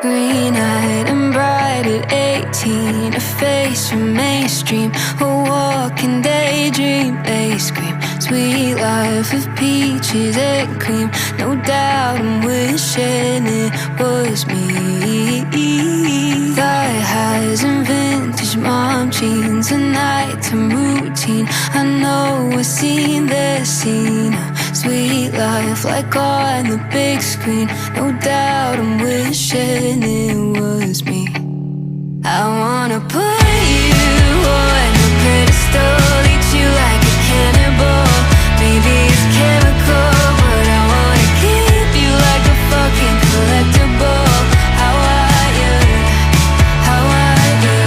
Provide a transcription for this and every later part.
Green-eyed and bright at 18, a face from mainstream, a walking daydream. They scream, sweet life of peaches and cream. No doubt I'm wishing it was me. Thigh highs and vintage mom jeans, a nighttime routine. I know I've seen this scene. Sweet life like on the big screen. No doubt I'm wishing it was me. I wanna put you on a pedestal, eat you like a cannibal. Maybe it's chemical, but I wanna keep you like a fucking collectible. How are you? How are you?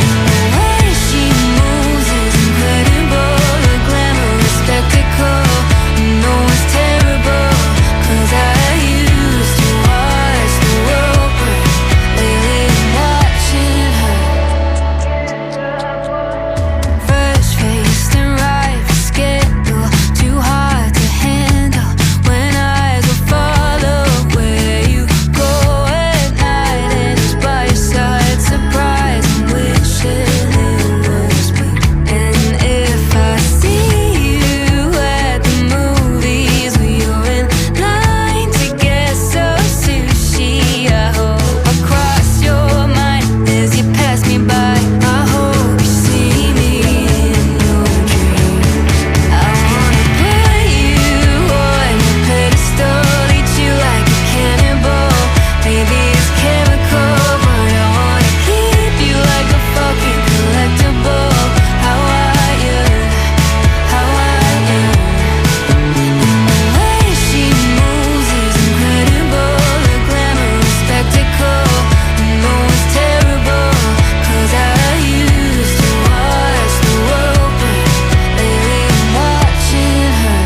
And the way she moves is incredible, a glamorous spectacle. No one's terrible, 'cause I used to watch the world burn. Lately I'm watching her. Fresh-faced and right for scandal, too hard to handle. When eyes will follow where you go at night, and it's by your side, surprise and wishing it was me. And if I see you at the movies, or you're in line to get some sushi, I hope I cross your mind as you pass me by. I hope you see me in your dreams. I wanna put you on a pedestal, eat you like a cannibal. Maybe it's chemical, but I wanna keep you like a fucking collectible. How are you? How are you? And the way she moves is incredible, a glamorous spectacle. No one's terrible, 'cause I used to watch the world burn. Lately I'm watching her,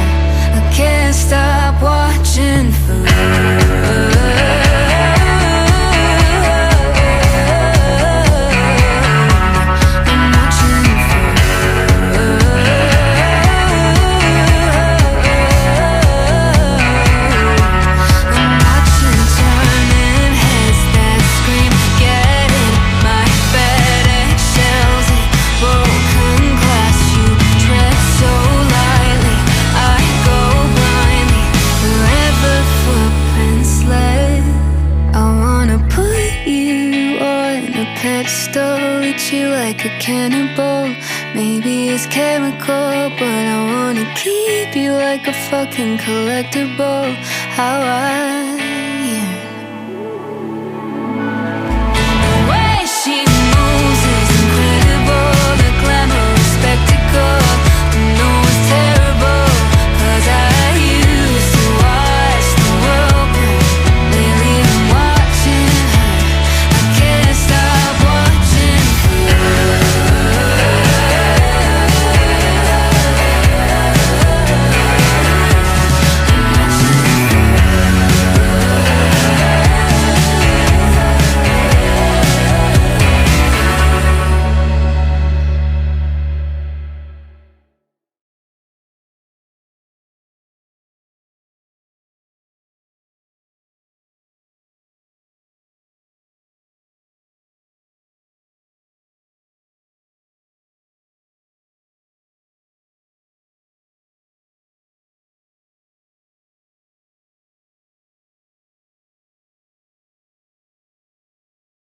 I can't stop watching for her. I'm watching for her. I'm watching turning heads that scream, getting my FedEx shells in broken glass. You tread so lightly, I go blindly wherever footprints led. I wanna put you on a pedestal, eat you like a cannibal. Maybe it's chemical, but I wanna keep you like a fucking collectible. How